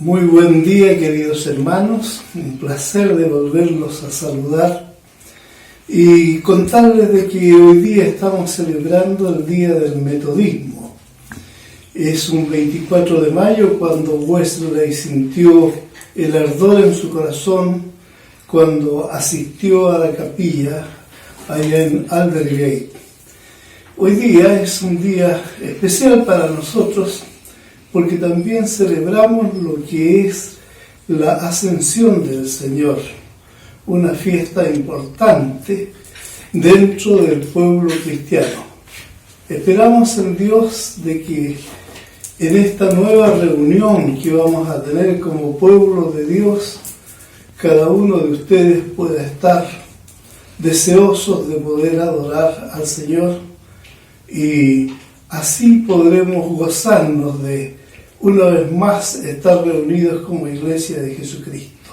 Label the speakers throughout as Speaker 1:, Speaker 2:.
Speaker 1: Muy buen día, queridos hermanos, un placer de volverlos a saludar y contarles de que hoy día estamos celebrando el Día del Metodismo. Es un 24 de mayo cuando Wesley sintió el ardor en su corazón cuando asistió a la capilla allá en Aldersgate. Hoy día es un día especial para nosotros porque también celebramos lo que es la ascensión del Señor, una fiesta importante dentro del pueblo cristiano. Esperamos en Dios de que en esta nueva reunión que vamos a tener como pueblo de Dios, cada uno de ustedes pueda estar deseosos de poder adorar al Señor y así podremos gozarnos de una vez más estar reunidos como Iglesia de Jesucristo.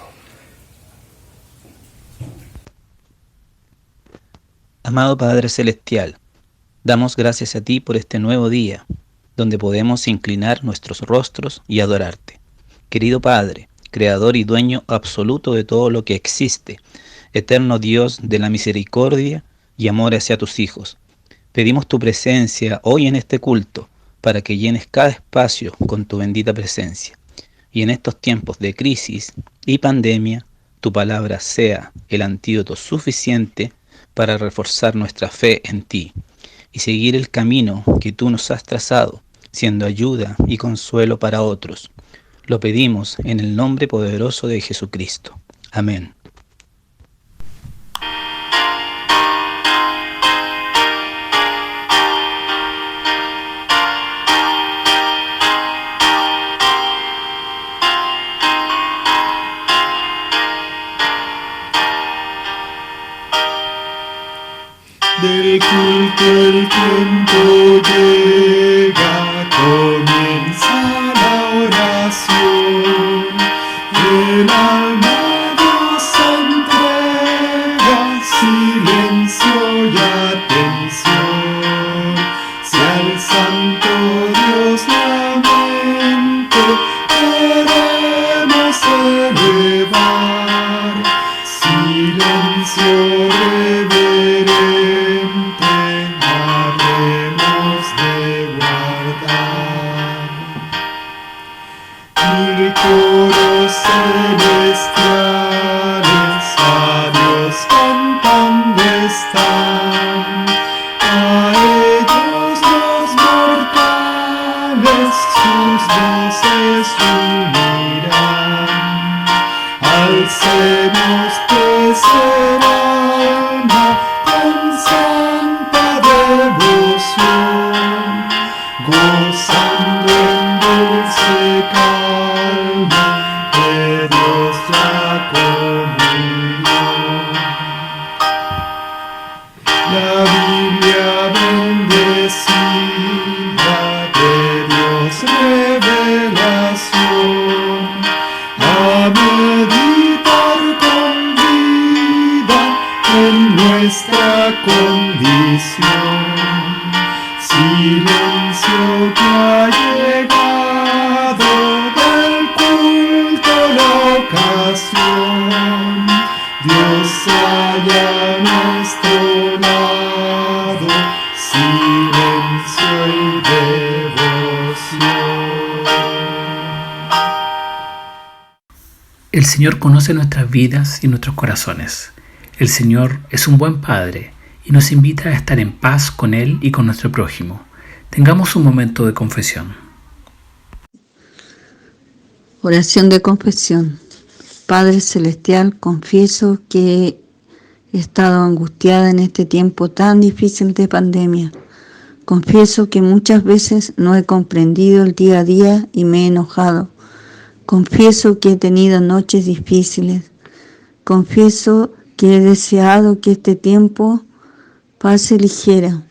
Speaker 2: Amado Padre Celestial, damos gracias a ti por este nuevo día, donde podemos inclinar nuestros rostros y adorarte. Querido Padre, Creador y Dueño absoluto de todo lo que existe, eterno Dios de la misericordia y amor hacia tus hijos, pedimos tu presencia hoy en este culto, para que llenes cada espacio con tu bendita presencia. Y en estos tiempos de crisis y pandemia, tu palabra sea el antídoto suficiente para reforzar nuestra fe en ti y seguir el camino que tú nos has trazado, siendo ayuda y consuelo para otros. Lo pedimos en el nombre poderoso de Jesucristo. Amén.
Speaker 3: Del culto el tiempo llega, comienza la oración. El alma Dios entrega, silencio y atención. Si al Santo Dios la mente queremos elevar, silencio reverente habremos de guardar. Mil coros celestiales a Dios cantando están, a ellos los mortales sus voces unirán. Alcemos pues el alma con santa devoción, gozando en dulce calma de Dios la comunión. La Biblia bendecida de Dios revelación, a meditar con vida en nuestra condición. Silencio que ha llegado del culto la ocasión. Dios haya a nuestro lado, silencio y devoción.
Speaker 4: El Señor conoce nuestras vidas y nuestros corazones. El Señor es un buen Padre y nos invita a estar en paz con Él y con nuestro prójimo. Tengamos un momento de confesión.
Speaker 5: Oración de confesión. Padre Celestial, confieso que he estado angustiada en este tiempo tan difícil de pandemia. Confieso que muchas veces no he comprendido el día a día y me he enojado. Confieso que he tenido noches difíciles. Confieso que he deseado que este tiempo pase ligera.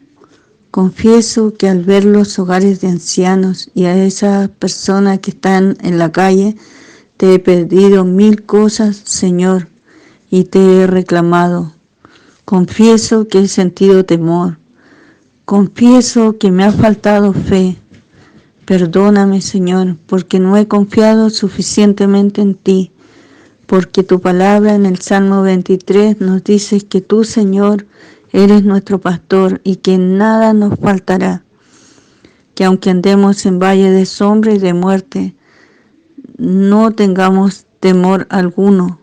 Speaker 5: Confieso que al ver los hogares de ancianos y a esas personas que están en la calle, te he perdido 1000 cosas, Señor, y te he reclamado. Confieso que he sentido temor. Confieso que me ha faltado fe. Perdóname, Señor, porque no he confiado suficientemente en ti, porque tu palabra en el Salmo 23 nos dice que tú, Señor, eres nuestro pastor y que nada nos faltará, que aunque andemos en valle de sombra y de muerte, no tengamos temor alguno,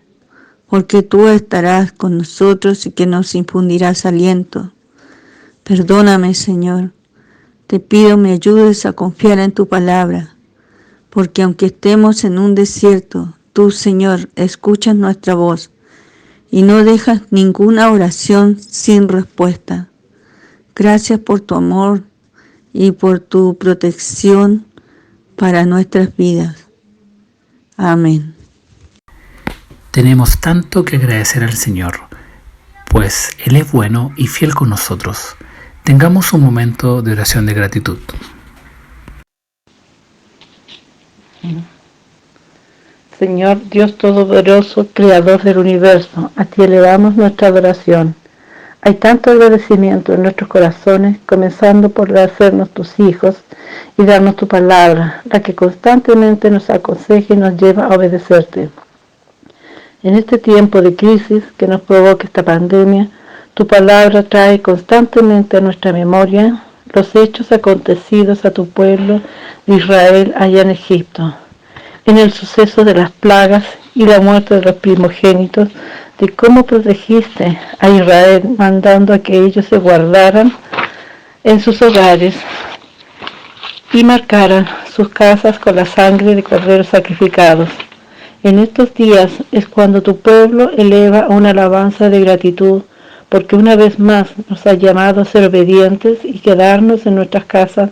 Speaker 5: porque tú estarás con nosotros y que nos infundirás aliento. Perdóname, Señor. Te pido me ayudes a confiar en tu palabra, porque aunque estemos en un desierto, tú, Señor, escuchas nuestra voz y no dejas ninguna oración sin respuesta. Gracias por tu amor y por tu protección para nuestras vidas. Amén.
Speaker 4: Tenemos tanto que agradecer al Señor, pues Él es bueno y fiel con nosotros. Tengamos un momento de oración de gratitud.
Speaker 6: Señor Dios Todopoderoso, Creador del universo, a ti elevamos nuestra adoración. Hay tanto agradecimiento en nuestros corazones, comenzando por hacernos tus hijos y darnos tu palabra, la que constantemente nos aconseja y nos lleva a obedecerte. En este tiempo de crisis que nos provoca esta pandemia, tu palabra trae constantemente a nuestra memoria los hechos acontecidos a tu pueblo de Israel allá en Egipto, en el suceso de las plagas y la muerte de los primogénitos, de cómo protegiste a Israel mandando a que ellos se guardaran en sus hogares y marcaran sus casas con la sangre de corderos sacrificados. En estos días es cuando tu pueblo eleva una alabanza de gratitud, porque una vez más nos ha llamado a ser obedientes y quedarnos en nuestras casas,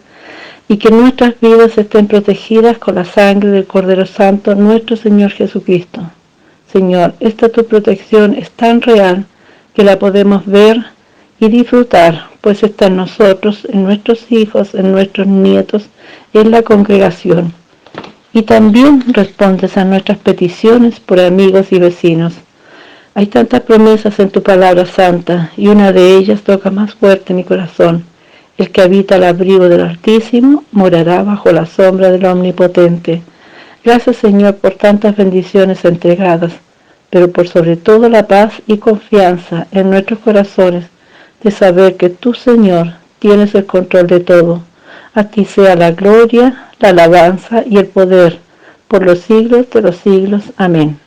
Speaker 6: y que nuestras vidas estén protegidas con la sangre del Cordero Santo, nuestro Señor Jesucristo. Señor, esta tu protección es tan real que la podemos ver y disfrutar, pues está en nosotros, en nuestros hijos, en nuestros nietos, en la congregación. Y también respondes a nuestras peticiones por amigos y vecinos. Hay tantas promesas en tu palabra santa, y una de ellas toca más fuerte mi corazón. El que habita al abrigo del Altísimo morará bajo la sombra del Omnipotente. Gracias, Señor, por tantas bendiciones entregadas, pero por sobre todo la paz y confianza en nuestros corazones de saber que tú, Señor, tienes el control de todo. A ti sea la gloria, la alabanza y el poder, por los siglos de los siglos. Amén.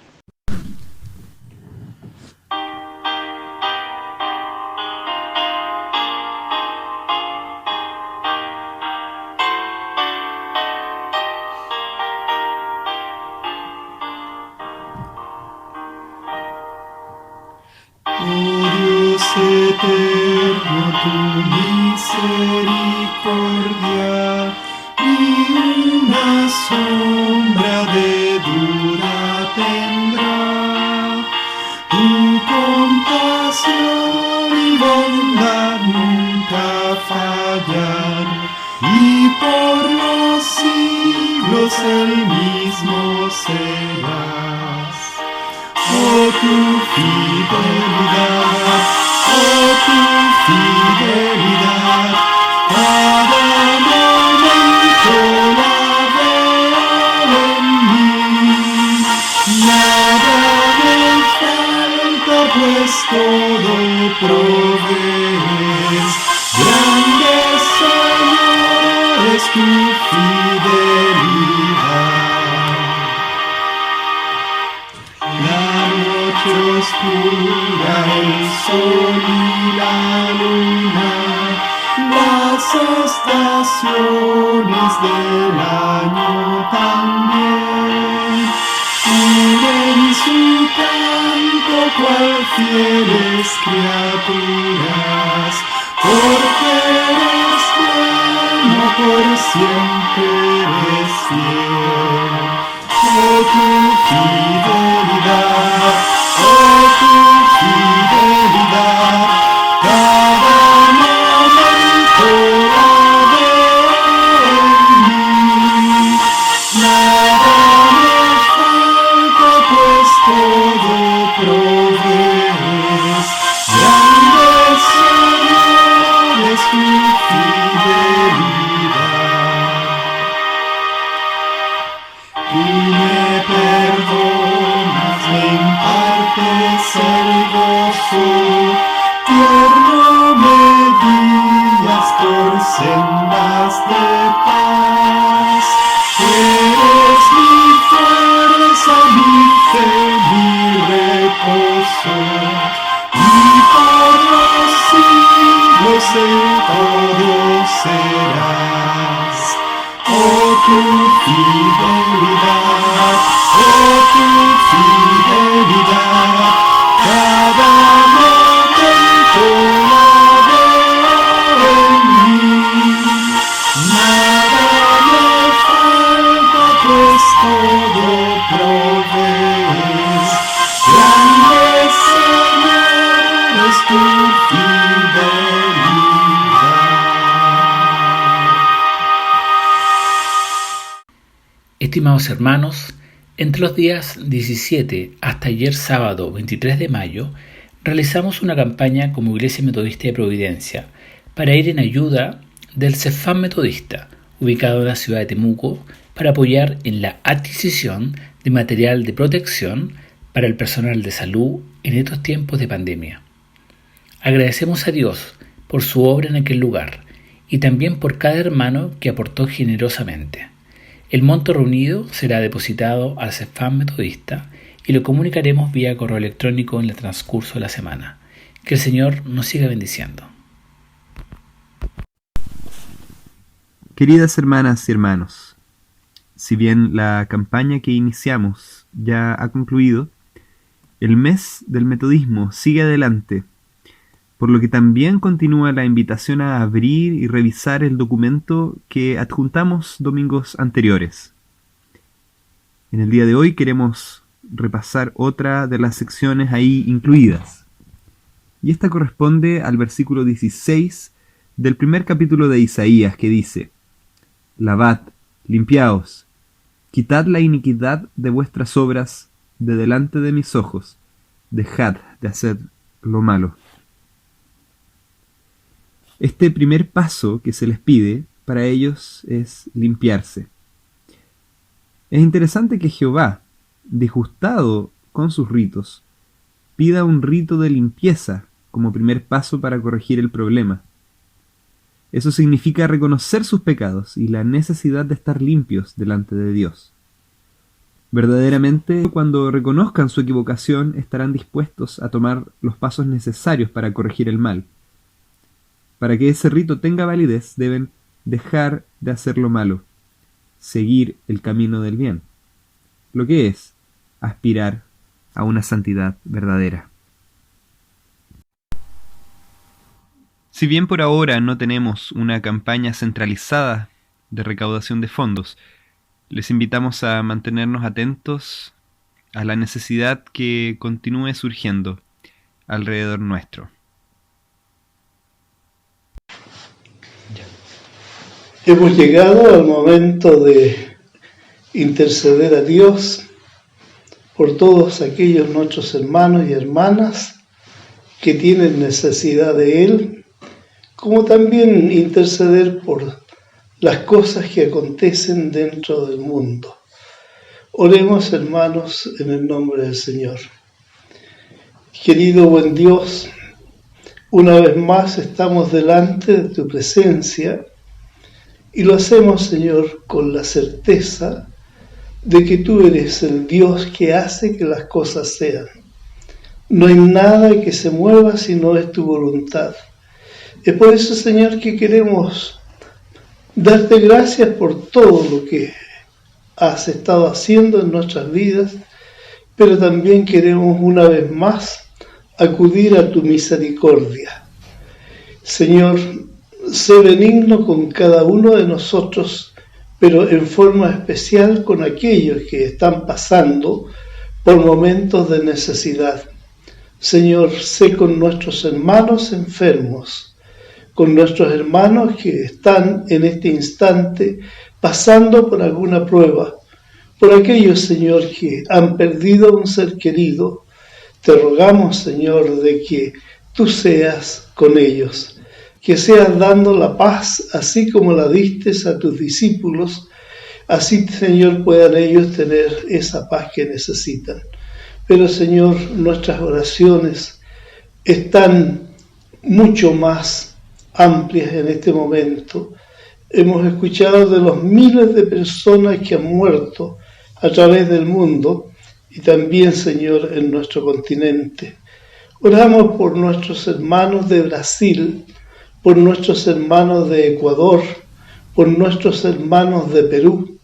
Speaker 3: Dios eterno, tu misericordia, ni una sombra de duda tendrá. Tu compasión y bondad nunca fallan, y por los siglos el mismo serás. Oh, tu fidelidad, cada momento la veo en mí. Nada me falta, pues todo provees. Grande, Señor, es tu fidelidad. La noche oscura, el sol y la luna, las estaciones del año también, unen su canto cual fieles criaturas, porque eres bueno, por siempre eres fiel. Oh, tu fidelidad, cada momento la veo en mí. Nada me falta, pues todo provees. Grande, Señor, es tu fidelidad. Tú me perdonas, me impartes el gozo, tierno me guías por sendas de paz. Eres mi fuerza, mi fe, mi reposo, y por los siglos de todo serás. Oh, tu fidelidad, cada momento la veo en mí. Nada me falta, pues todo provees. Grande Señor es tu fidelidad.
Speaker 4: Estimados hermanos, entre los días 17 hasta ayer sábado 23 de mayo, realizamos una campaña como Iglesia Metodista de Providencia para ir en ayuda del CEFAM Metodista, ubicado en la ciudad de Temuco, para apoyar en la adquisición de material de protección para el personal de salud en estos tiempos de pandemia. Agradecemos a Dios por su obra en aquel lugar y también por cada hermano que aportó generosamente. El monto reunido será depositado al CEFAM Metodista y lo comunicaremos vía correo electrónico en el transcurso de la semana. Que el Señor nos siga bendiciendo.
Speaker 7: Queridas hermanas y hermanos, si bien la campaña que iniciamos ya ha concluido, el mes del metodismo sigue adelante, por lo que también continúa la invitación a abrir y revisar el documento que adjuntamos domingos anteriores. En el día de hoy queremos repasar otra de las secciones ahí incluidas, y esta corresponde al versículo 16 del primer capítulo de Isaías, que dice: Lavad, limpiaos, quitad la iniquidad de vuestras obras de delante de mis ojos, dejad de hacer lo malo. Este primer paso que se les pide para ellos es limpiarse. Es interesante que Jehová, disgustado con sus ritos, pida un rito de limpieza como primer paso para corregir el problema. Eso significa reconocer sus pecados y la necesidad de estar limpios delante de Dios. Verdaderamente, cuando reconozcan su equivocación, estarán dispuestos a tomar los pasos necesarios para corregir el mal. Para que ese rito tenga validez, deben dejar de hacer lo malo, seguir el camino del bien, lo que es aspirar a una santidad verdadera. Si bien por ahora no tenemos una campaña centralizada de recaudación de fondos, les invitamos a mantenernos atentos a la necesidad que continúe surgiendo alrededor nuestro.
Speaker 1: Hemos llegado al momento de interceder a Dios por todos aquellos nuestros hermanos y hermanas que tienen necesidad de Él, como también interceder por las cosas que acontecen dentro del mundo. Oremos, hermanos, en el nombre del Señor. Querido buen Dios, una vez más estamos delante de tu presencia y lo hacemos, Señor, con la certeza de que tú eres el Dios que hace que las cosas sean. No hay nada que se mueva si no es tu voluntad. Es por eso, Señor, que queremos darte gracias por todo lo que has estado haciendo en nuestras vidas, pero también queremos una vez más acudir a tu misericordia. Señor, sé benigno con cada uno de nosotros, pero en forma especial con aquellos que están pasando por momentos de necesidad. Señor, sé con nuestros hermanos enfermos, con nuestros hermanos que están en este instante pasando por alguna prueba, por aquellos, Señor, que han perdido un ser querido. Te rogamos, Señor, de que tú seas con ellos, que seas dando la paz, así como la diste a tus discípulos, Así, Señor, puedan ellos tener esa paz que necesitan. Pero, Señor, nuestras oraciones están mucho más amplias en este momento. Hemos escuchado de los miles de personas que han muerto a través del mundo y también, Señor, en nuestro continente. Oramos por nuestros hermanos de Brasil, por nuestros hermanos de Ecuador, por nuestros hermanos de Perú,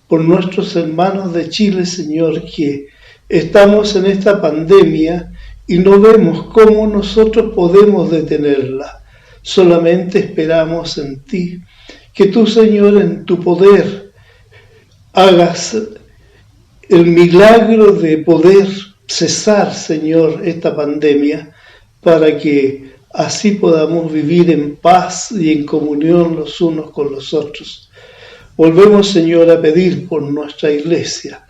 Speaker 1: por nuestros hermanos de Chile, Señor, que estamos en esta pandemia y no vemos cómo nosotros podemos detenerla. Solamente esperamos en ti, que tú, Señor, en tu poder, hagas el milagro de poder cesar, Señor, esta pandemia, para que así podamos vivir en paz y en comunión los unos con los otros. Volvemos, Señor, a pedir por nuestra iglesia,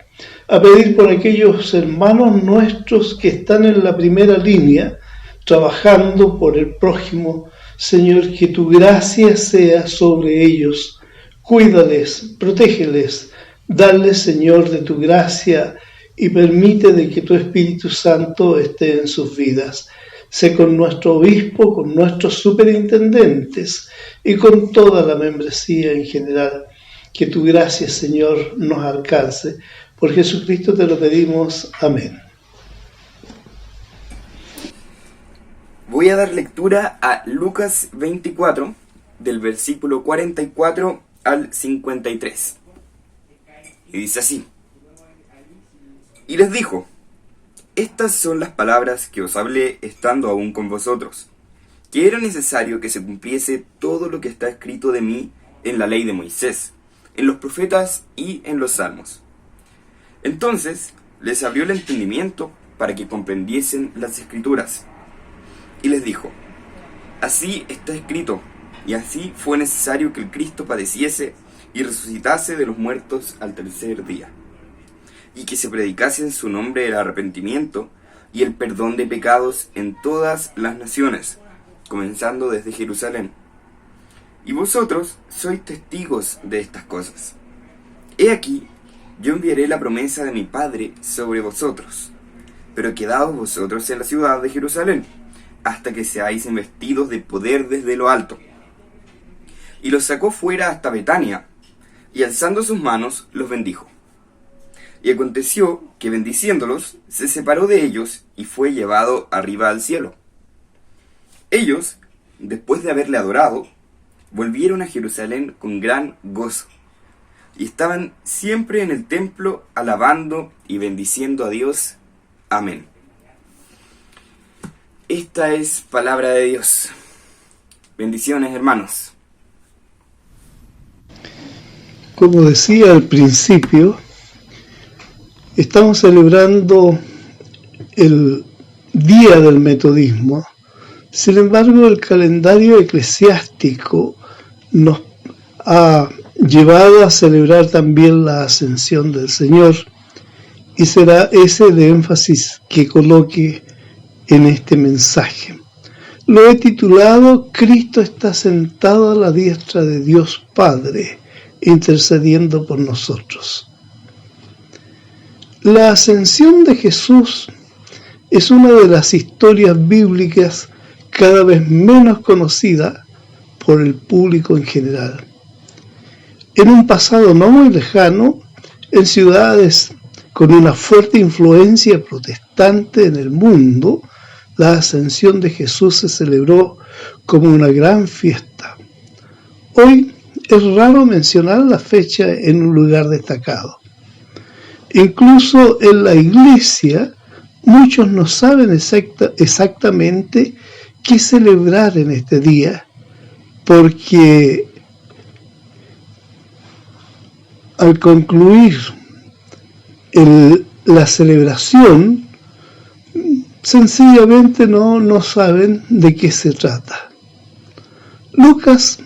Speaker 1: a pedir por aquellos hermanos nuestros que están en la primera línea, trabajando por el prójimo. Señor, que tu gracia sea sobre ellos. Cuídales, protégeles, dales, Señor, de tu gracia y permite de que tu Espíritu Santo esté en sus vidas. Sé con nuestro obispo, con nuestros superintendentes y con toda la membresía en general. Que tu gracia, Señor, nos alcance. Por Jesucristo te lo pedimos. Amén.
Speaker 8: Voy a dar lectura a Lucas 24, del versículo 44 al 53. Y dice así: Y les dijo: Estas son las palabras que os hablé estando aún con vosotros, que era necesario que se cumpliese todo lo que está escrito de mí en la ley de Moisés, en los profetas y en los salmos. Entonces les abrió el entendimiento para que comprendiesen las escrituras. Y les dijo: Así está escrito, y así fue necesario que el Cristo padeciese y resucitase de los muertos al tercer día, y que se predicase en su nombre el arrepentimiento y el perdón de pecados en todas las naciones, comenzando desde Jerusalén. Y vosotros sois testigos de estas cosas. He aquí, yo enviaré la promesa de mi Padre sobre vosotros, pero quedaos vosotros en la ciudad de Jerusalén, hasta que seáis investidos de poder desde lo alto. Y los sacó fuera hasta Betania, y alzando sus manos, los bendijo. Y aconteció que, bendiciéndolos, se separó de ellos, y fue llevado arriba al cielo. Ellos, después de haberle adorado, volvieron a Jerusalén con gran gozo, y estaban siempre en el templo, alabando y bendiciendo a Dios. Amén. Esta es palabra de Dios. Bendiciones, hermanos.
Speaker 1: Como decía al principio, estamos celebrando el Día del Metodismo. Sin embargo, el calendario eclesiástico nos ha llevado a celebrar también la ascensión del Señor, y será ese el énfasis que coloque en este mensaje. Lo he titulado: Cristo está sentado a la diestra de Dios Padre, intercediendo por nosotros. La ascensión de Jesús es una de las historias bíblicas cada vez menos conocida por el público en general. En un pasado no muy lejano, en ciudades con una fuerte influencia protestante en el mundo, la ascensión de Jesús se celebró como una gran fiesta. Hoy es raro mencionar la fecha en un lugar destacado. Incluso en la iglesia, muchos no saben exactamente qué celebrar en este día, porque al concluir la celebración, sencillamente no saben de qué se trata. Lucas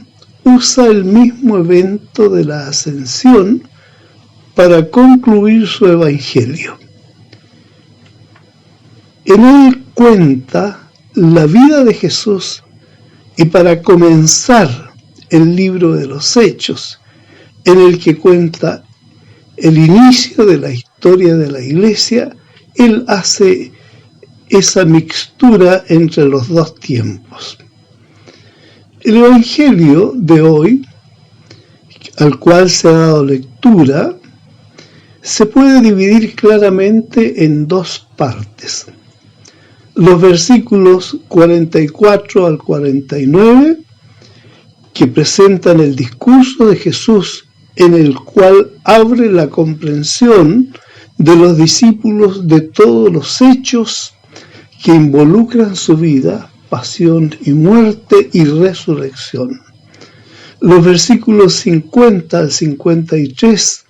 Speaker 1: usa el mismo evento de la ascensión para concluir su evangelio. En él cuenta la vida de Jesús, y para comenzar el libro de los Hechos, en el que cuenta el inicio de la historia de la Iglesia, él hace esa mixtura entre los dos tiempos. El Evangelio de hoy, al cual se ha dado lectura, se puede dividir claramente en dos partes. Los versículos 44 al 49, que presentan el discurso de Jesús, en el cual abre la comprensión de los discípulos de todos los hechos que involucran su vida, pasión y muerte y resurrección. Los versículos 50 al 53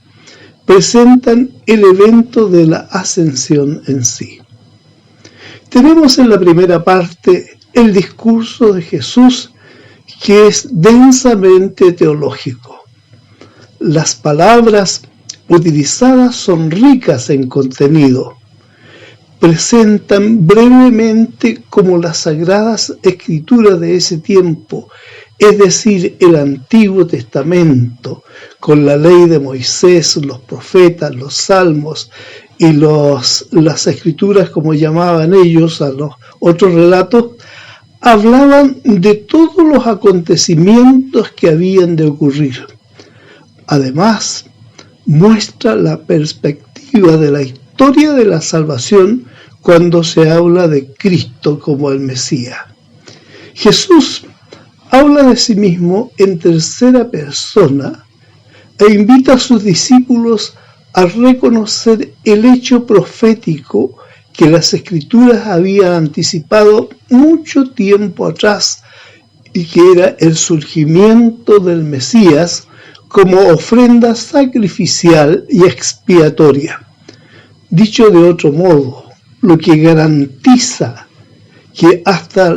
Speaker 1: presentan el evento de la ascensión en sí. Tenemos en la primera parte el discurso de Jesús, que es densamente teológico. Las palabras utilizadas son ricas en contenido. Presentan brevemente como las sagradas escrituras de ese tiempo, es decir, el Antiguo Testamento, con la ley de Moisés, los profetas, los salmos y las escrituras, como llamaban ellos a los otros relatos, hablaban de todos los acontecimientos que habían de ocurrir. Además, muestra la perspectiva de la historia de la salvación cuando se habla de Cristo como el Mesías. Jesús habla de sí mismo en tercera persona e invita a sus discípulos a reconocer el hecho profético que las Escrituras habían anticipado mucho tiempo atrás y que era el surgimiento del Mesías como ofrenda sacrificial y expiatoria. Dicho de otro modo, lo que garantiza que hasta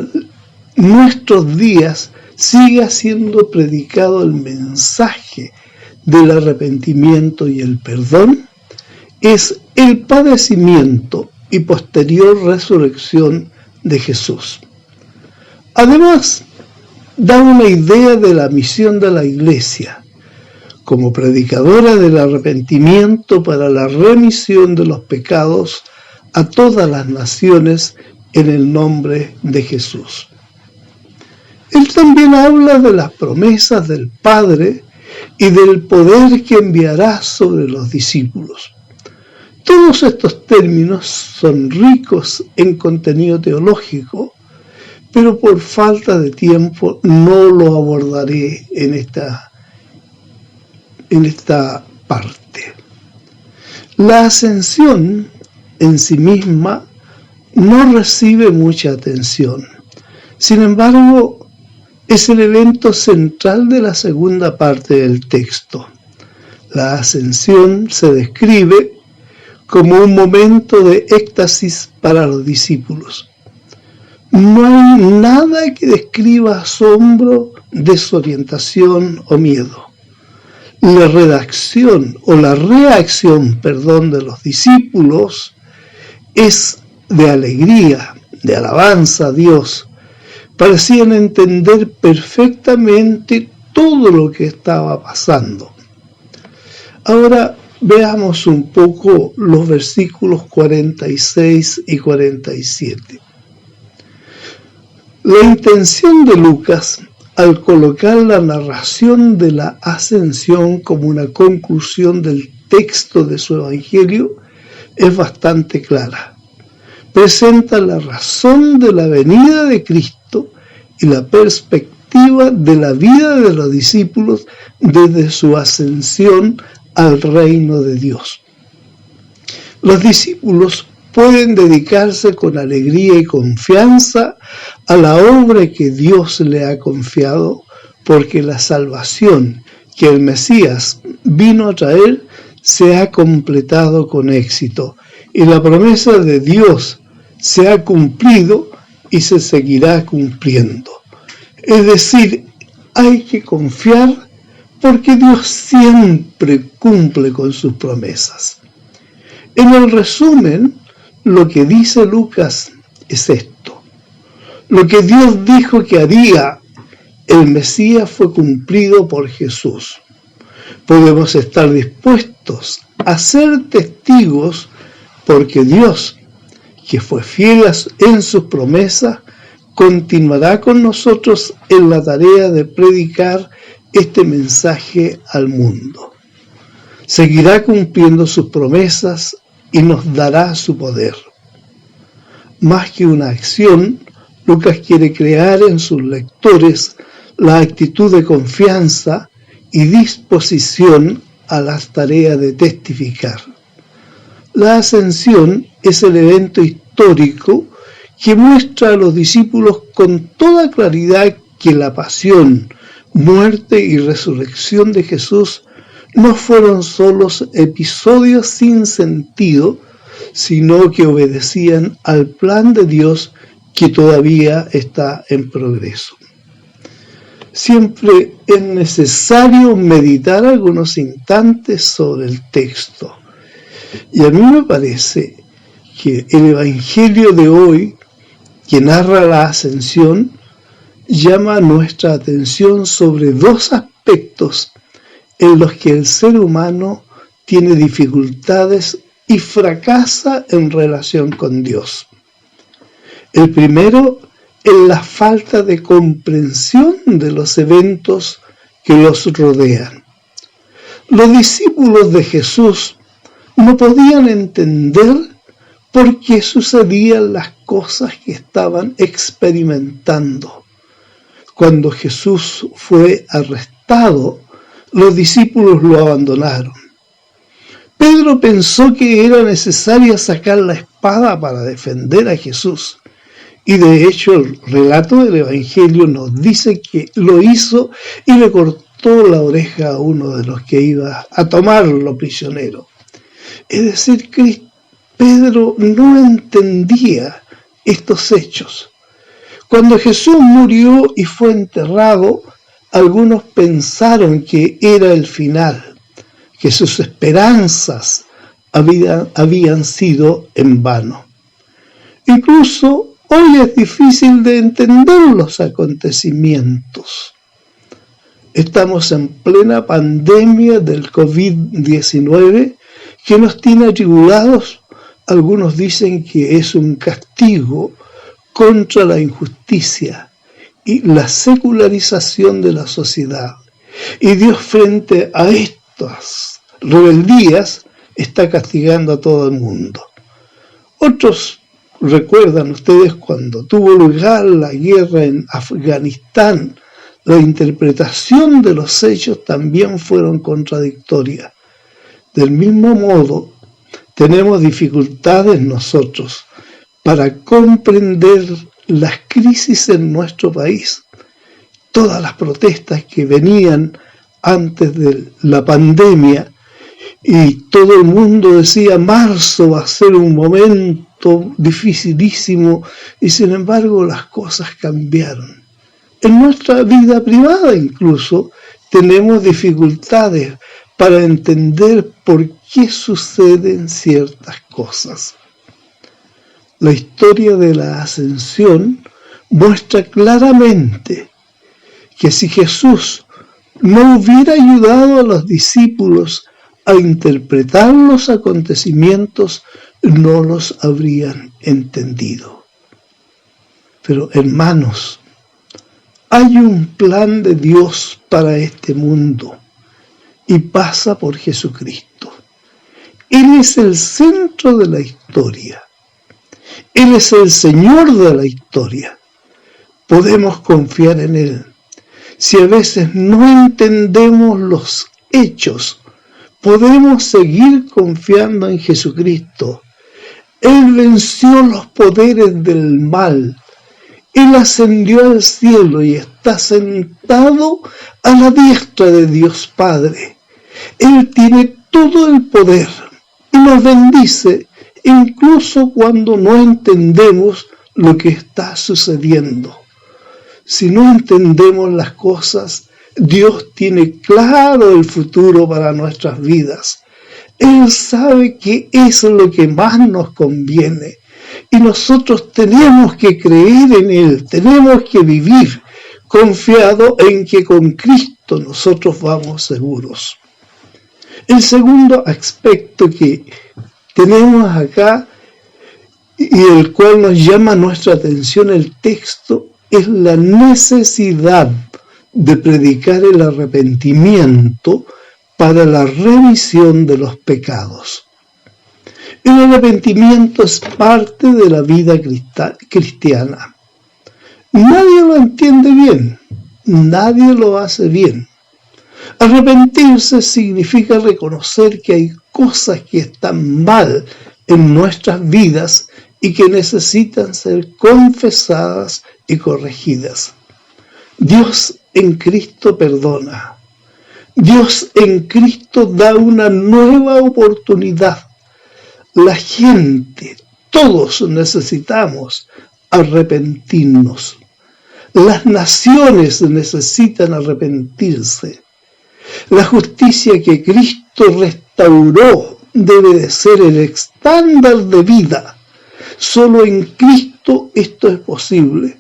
Speaker 1: nuestros días siga siendo predicado el mensaje del arrepentimiento y el perdón es el padecimiento y posterior resurrección de Jesús. Además, da una idea de la misión de la Iglesia como predicadora del arrepentimiento para la remisión de los pecados a todas las naciones en el nombre de Jesús. Él también habla de las promesas del Padre y del poder que enviará sobre los discípulos. Todos estos términos son ricos en contenido teológico, pero por falta de tiempo no lo abordaré en esta parte. La ascensión en sí misma no recibe mucha atención. Sin embargo, es el evento central de la segunda parte del texto. La ascensión se describe como un momento de éxtasis para los discípulos. No hay nada que describa asombro, desorientación o miedo. La reacción de los discípulos es de alegría, de alabanza a Dios. Parecían entender perfectamente todo lo que estaba pasando. Ahora veamos un poco los versículos 46 y 47. La intención de Lucas, al colocar la narración de la ascensión como una conclusión del texto de su evangelio, es bastante clara. Presenta la razón de la venida de Cristo y la perspectiva de la vida de los discípulos desde su ascensión al reino de Dios. Los discípulos pueden dedicarse con alegría y confianza a la obra que Dios le ha confiado, porque la salvación que el Mesías vino a traer se ha completado con éxito, y la promesa de Dios se ha cumplido y se seguirá cumpliendo. Es decir, hay que confiar porque Dios siempre cumple con sus promesas. En el resumen, lo que dice Lucas es esto. Lo que Dios dijo que haría, el Mesías fue cumplido por Jesús. Podemos estar dispuestos a ser testigos porque Dios, que fue fiel en sus promesas, continuará con nosotros en la tarea de predicar este mensaje al mundo. Seguirá cumpliendo sus promesas y nos dará su poder. Más que una acción, Lucas quiere crear en sus lectores la actitud de confianza y disposición a las tareas de testificar. La ascensión es el evento histórico que muestra a los discípulos con toda claridad que la pasión, muerte y resurrección de Jesús no fueron solos episodios sin sentido, sino que obedecían al plan de Dios que todavía está en progreso. Siempre es necesario meditar algunos instantes sobre el texto. Y a mí me parece que el Evangelio de hoy, que narra la ascensión, llama nuestra atención sobre dos aspectos en los que el ser humano tiene dificultades y fracasa en relación con Dios. El primero es la falta de comprensión de los eventos que los rodean. Los discípulos de Jesús no podían entender por qué sucedían las cosas que estaban experimentando. Cuando Jesús fue arrestado, los discípulos lo abandonaron. Pedro pensó que era necesario sacar la espada para defender a Jesús. Y de hecho el relato del Evangelio nos dice que lo hizo y le cortó la oreja a uno de los que iba a tomarlo prisionero. Es decir, que Pedro no entendía estos hechos. Cuando Jesús murió y fue enterrado, algunos pensaron que era el final, que sus esperanzas habían sido en vano. Incluso hoy es difícil de entender los acontecimientos. Estamos en plena pandemia del COVID-19 que nos tiene atribulados. Algunos dicen que es un castigo contra la injusticia y la secularización de la sociedad. Y Dios, frente a estas rebeldías, está castigando a todo el mundo. Otros recuerdan ustedes cuando tuvo lugar la guerra en Afganistán, la interpretación de los hechos también fueron contradictorias. Del mismo modo, tenemos dificultades nosotros para comprender las crisis en nuestro país. Todas las protestas que venían antes de la pandemia y todo el mundo decía marzo va a ser un momento dificilísimo y sin embargo las cosas cambiaron. En nuestra vida privada incluso tenemos dificultades para entender por qué suceden ciertas cosas. La historia de la ascensión muestra claramente que si Jesús no hubiera ayudado a los discípulos a interpretar los acontecimientos, no los habrían entendido. Pero hermanos, hay un plan de Dios para este mundo y pasa por Jesucristo. Él es el centro de la historia. Él es el Señor de la historia. Podemos confiar en Él. Si a veces no entendemos los hechos, podemos seguir confiando en Jesucristo. Él venció los poderes del mal. Él ascendió al cielo y está sentado a la diestra de Dios Padre. Él tiene todo el poder y nos bendice incluso cuando no entendemos lo que está sucediendo. Si no entendemos las cosas, Dios tiene claro el futuro para nuestras vidas. Él sabe qué es lo que más nos conviene. Y nosotros tenemos que creer en Él, tenemos que vivir confiado en que con Cristo nosotros vamos seguros. El segundo aspecto que tenemos acá y el cual nos llama nuestra atención el texto es la necesidad de predicar el arrepentimiento para la remisión de los pecados. El arrepentimiento es parte de la vida cristiana. Nadie lo entiende bien, nadie lo hace bien. Arrepentirse significa reconocer que hay cosas que están mal en nuestras vidas y que necesitan ser confesadas y corregidas. Dios en Cristo perdona. Dios en Cristo da una nueva oportunidad. La gente, todos necesitamos arrepentirnos. Las naciones necesitan arrepentirse. La justicia que Cristo restauró debe de ser el estándar de vida. Solo en Cristo esto es posible.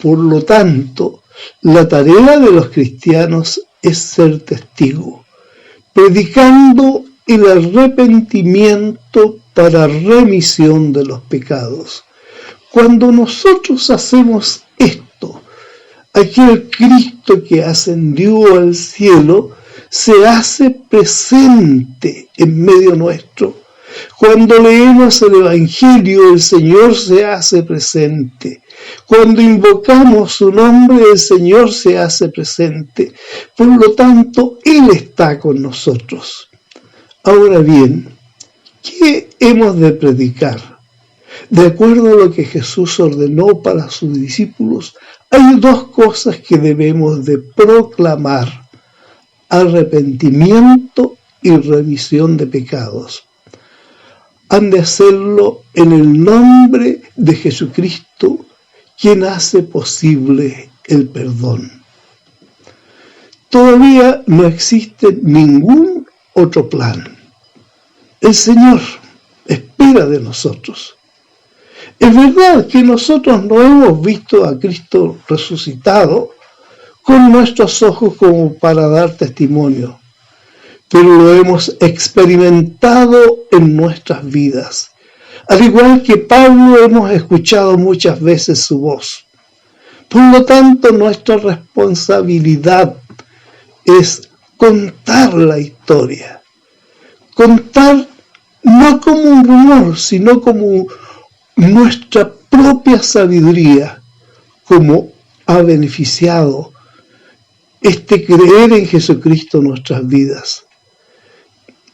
Speaker 1: Por lo tanto, la tarea de los cristianos es ser testigo, predicando el arrepentimiento para remisión de los pecados. Cuando nosotros hacemos esto, aquel Cristo que ascendió al cielo se hace presente en medio nuestro. Cuando leemos el Evangelio, el Señor se hace presente. Cuando invocamos su nombre, el Señor se hace presente. Por lo tanto, Él está con nosotros. Ahora bien, ¿qué hemos de predicar? De acuerdo a lo que Jesús ordenó para sus discípulos, hay dos cosas que debemos de proclamar: arrepentimiento y remisión de pecados. Han de hacerlo en el nombre de Jesucristo, quien hace posible el perdón. Todavía no existe ningún otro plan. El Señor espera de nosotros. Es verdad que nosotros no hemos visto a Cristo resucitado con nuestros ojos como para dar testimonio, pero lo hemos experimentado en nuestras vidas. Al igual que Pablo, hemos escuchado muchas veces su voz. Por lo tanto, nuestra responsabilidad es contar la historia. Contar no como un rumor, sino como nuestra propia sabiduría, como ha beneficiado creer en Jesucristo nuestras vidas.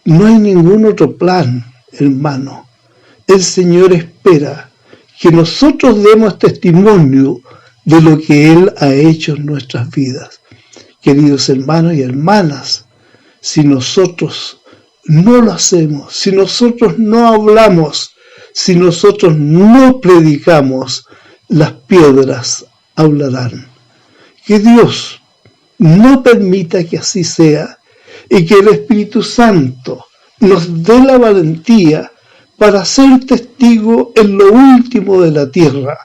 Speaker 1: No hay ningún otro plan, hermano. El Señor espera que nosotros demos testimonio de lo que Él ha hecho en nuestras vidas. Queridos hermanos y hermanas, si nosotros no lo hacemos, si nosotros no hablamos, si nosotros no predicamos, las piedras hablarán. Que Dios no permita que así sea y que el Espíritu Santo nos dé la valentía para ser testigo en lo último de la tierra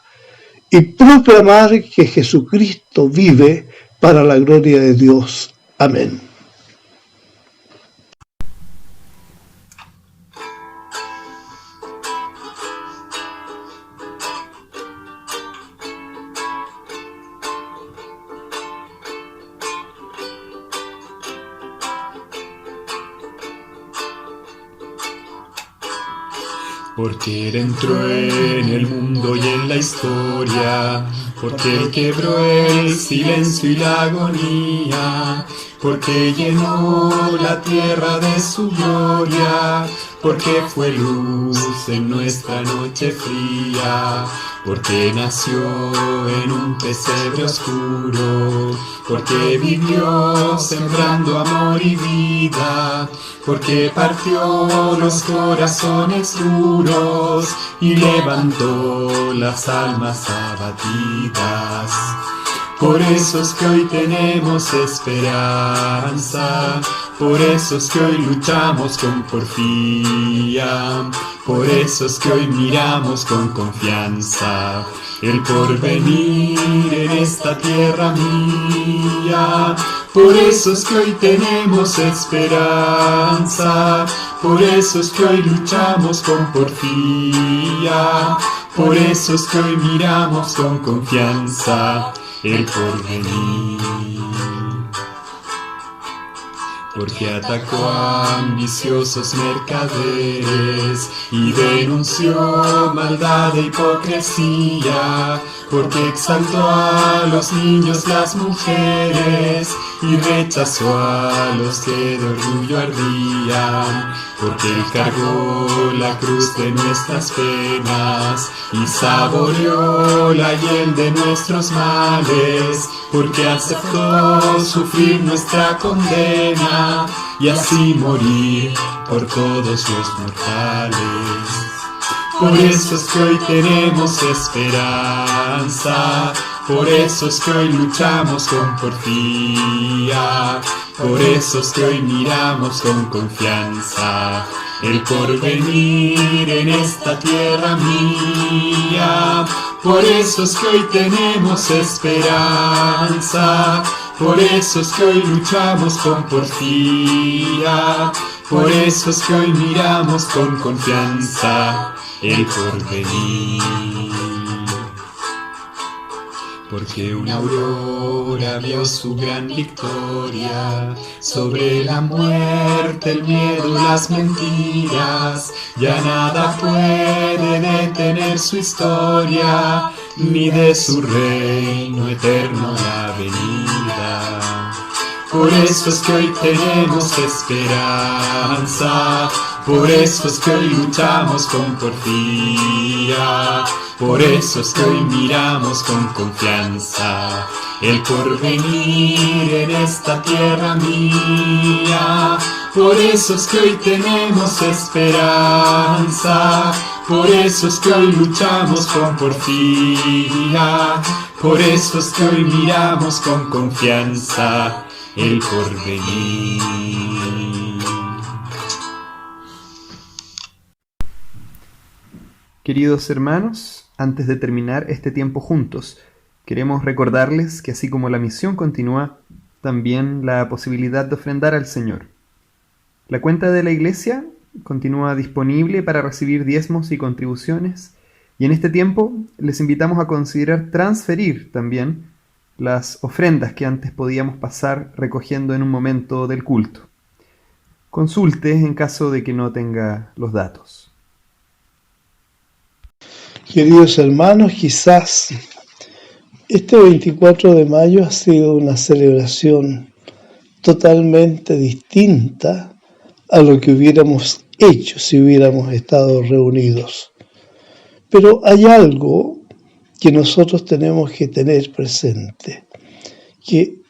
Speaker 1: y proclamar que Jesucristo vive para la gloria de Dios. Amén.
Speaker 3: Porque Él entró en el mundo y en la historia, porque Él quebró el silencio y la agonía, porque llenó la tierra de su gloria, porque fue luz en nuestra noche fría, porque nació en un pesebre oscuro, porque vivió sembrando amor y vida, porque partió los corazones duros y levantó las almas abatidas. Por eso es que hoy tenemos esperanza, por eso es que hoy luchamos con porfía, por eso es que hoy miramos con confianza el porvenir en esta tierra mía. Por eso es que hoy tenemos esperanza, por eso es que hoy luchamos con porfía, por eso es que hoy miramos con confianza el porvenir. Porque atacó a ambiciosos mercaderes y denunció maldad e hipocresía, porque exaltó a los niños, las mujeres, y rechazó a los que de orgullo ardían, porque él cargó la cruz de nuestras penas y saboreó la hiel de nuestros males, porque aceptó sufrir nuestra condena y así morir por todos los mortales. Por eso es que hoy tenemos esperanza, por eso es que hoy luchamos con porfía, por eso es que hoy miramos con confianza el porvenir en esta tierra mía. Por eso es que hoy tenemos esperanza, por eso es que hoy luchamos con porfía, por eso es que hoy miramos con confianza el porvenir. Porque una aurora vio su gran victoria sobre la muerte, el miedo, las mentiras. Ya nada puede detener su historia, ni de su reino eterno la venida. Por eso es que hoy tenemos esperanza, por eso es que hoy luchamos con porfía, por eso es que hoy miramos con confianza el porvenir en esta tierra mía. Por eso es que hoy tenemos esperanza, por eso es que hoy luchamos con porfía, por eso es que hoy miramos con confianza el porvenir.
Speaker 7: Queridos hermanos, antes de terminar este tiempo juntos, queremos recordarles que así como la misión continúa, también la posibilidad de ofrendar al Señor. La cuenta de la Iglesia continúa disponible para recibir diezmos y contribuciones, y en este tiempo les invitamos a considerar transferir también las ofrendas que antes podíamos pasar recogiendo en un momento del culto. Consulte en caso de que no tenga los datos.
Speaker 1: Queridos hermanos, quizás este 24 de mayo ha sido una celebración totalmente distinta a lo que hubiéramos hecho si hubiéramos estado reunidos. Pero hay algo que nosotros tenemos que tener presente, que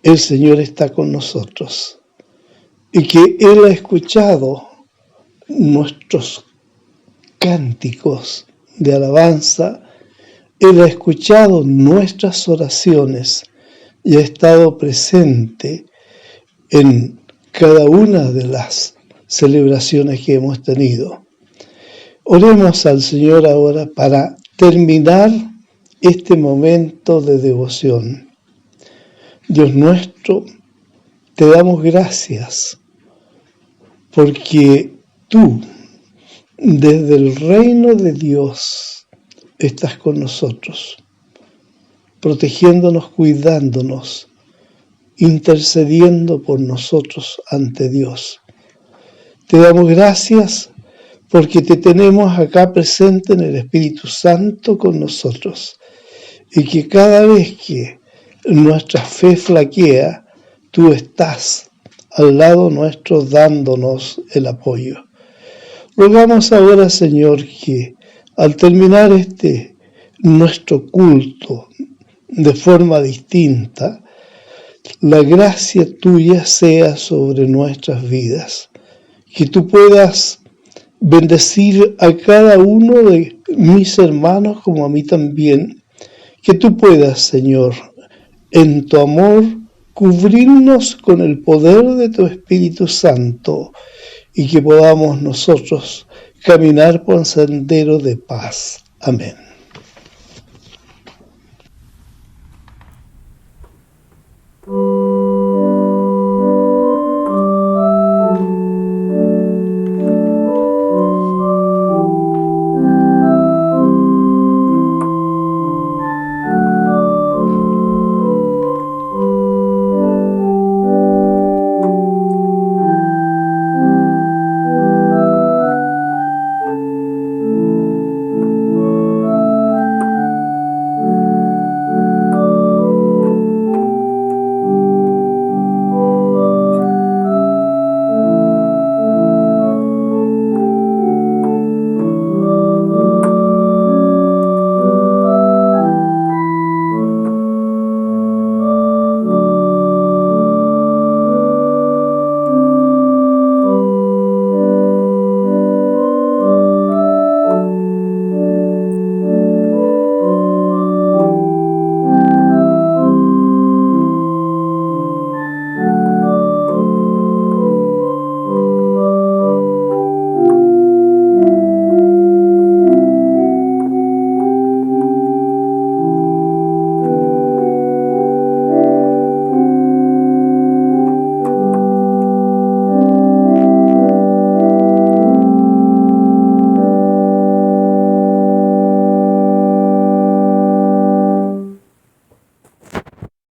Speaker 1: el Señor está con nosotros y que Él ha escuchado nuestros cánticos de alabanza, Él ha escuchado nuestras oraciones y ha estado presente en cada una de las celebraciones que hemos tenido. Oremos al Señor ahora para terminar este momento de devoción. Dios nuestro, te damos gracias porque tú, desde el reino de Dios, estás con nosotros, protegiéndonos, cuidándonos, intercediendo por nosotros ante Dios. Te damos gracias porque te tenemos acá presente en el Espíritu Santo con nosotros y que cada vez que nuestra fe flaquea, tú estás al lado nuestro dándonos el apoyo. Rogamos ahora, Señor, que al terminar nuestro culto de forma distinta, la gracia tuya sea sobre nuestras vidas, que tú puedas bendecir a cada uno de mis hermanos como a mí también, que tú puedas, Señor, en tu amor, cubrirnos con el poder de tu Espíritu Santo y que podamos nosotros caminar por un sendero de paz. Amén.